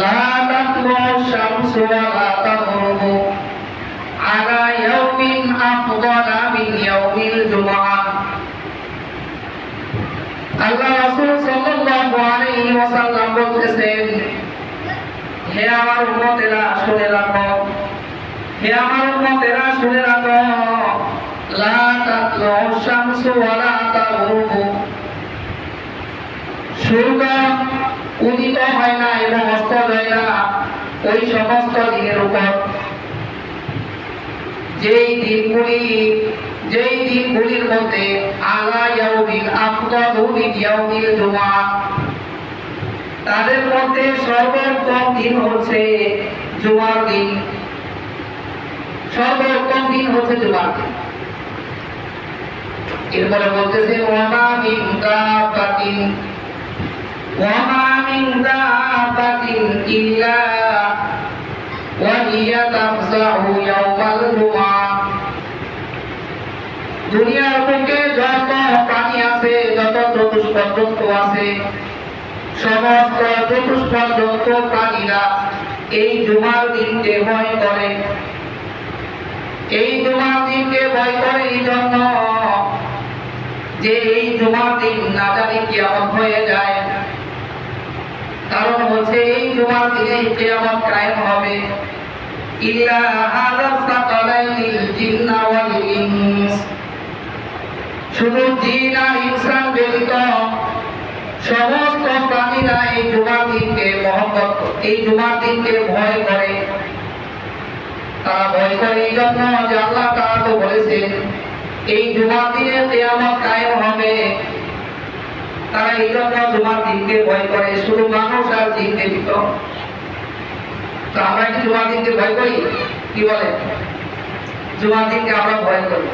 লা তাতলু শামসু ওয়া লা তাগরুবু আলা ইয়াউমিন আফদালা মিন ইয়াউমিল জুমআহ। আল্লাহ রাসূল সাল্লাল্লাহু আলাইহি ওয়াসাল্লাম বলতেছেন, হে আমার উম্মতেরা শুনে রাখো, হে আমার উম্মতেরা শুনে রাখো, লা তাতলু শামসু ওয়া লা তাগরুবু, সূর্য উদিত হয় না এবং অস্ত যায় না ওই সমস্ত দিনের উপর, যেই দিনগুলির মধ্যে আলা ইয়াউমিল আফদালু মিন ইয়াউমিল জুমআহ, তাদের মধ্যে সর্বোত্তম দিন হচ্ছে জুমার দিন। সর্বোত্তম দিন হচ্ছে জুমার দিন। এরপরে বলতেছে ওয়ামা মিন দাব্বাতিন ইল্লা ওয়া হিয়া তাফসাহু ইয়াওমাল জুমআহ। দুনিয়ার বুকে যত প্রাণী আছে, যত চতুষ্পদ জন্তু আছে, সমস্ত চতুষ্পদ জন্তু প্রাণীরা এই জুমার দিনকে ভয় করে। এই জুমার দিনকে ভয় করে এই জন্য যে এই জুমার দিন না জানি কিয়ামত হয়ে যায়। কারণ হচ্ছে এই জুমার দিনে কিয়ামত কায়েম হবে। ইল্লা হাযা সাকালাইনিল জিন্না ওয়াল ইনস, শুধু জিন আর ইনসান ব্যতীত সমস্ত প্রাণীরা এই জুমার দিনকে এই জুমার দিনকে ভয় করে। তারা ভয় করে এই জন্য যে আল্লাহ তাআলা তো বলেছেন এই জুমার দিনে কিয়ামত কায়েম হবে। তারা এই জন্য জুমার দিনকে ভয় করে, শুধু মানুষ আর জিন ব্যতীত। তো আমরা কি জুমার দিনকে ভয় করি? কি বলে? জুমার দিনকে আমরা ভয় করি।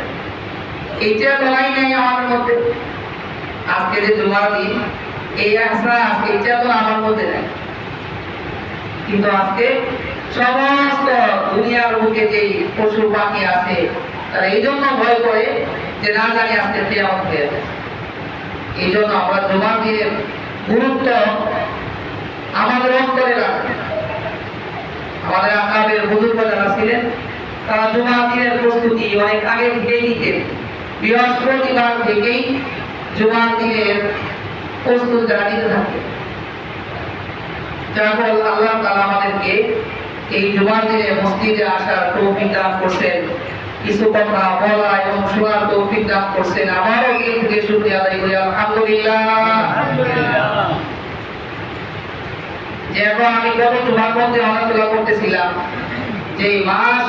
এইটা বলাই নাই আমাদের মধ্যে। আজকে যে জুমার দিন, এই আজকে এটা তো আমার মধ্যে নাই, কিন্তু আজকে সমস্ত দুনিয়ার বুকে যে পশু পাখি আছে তারা এই জন্য ভয় করে যে না জানি আজকে কিয়ামত হয়ে যাবে। এই জন্য আমরা জুমার দিনের গুরুত্ব আমাদের অন্তরে রাখি। আমাদের আকাবের বুজুর্গ যারা ছিলেন তারা জুমার দিনের প্রস্তুতি অনেক আগে থেকেই নিতেন। বৃহস্পতিবার থেকেই জুমার দিনের প্রস্তুত যারা নিতে থাকে। যার ফলে আল্লাহ তাআলা আমাদেরকে এই জুমার দিনে মসজিদে আসার তৌফিক দান করছেন, কিছু কথা বলা এবং শোনার তৌফিক দান করছেন। আমারও দিল থেকে শুকরিয়া আদায় করি আলহামদুলিল্লাহ। যে এখন আমি গত জুমার মধ্যে আলোচনা করতেছিলাম যে মাস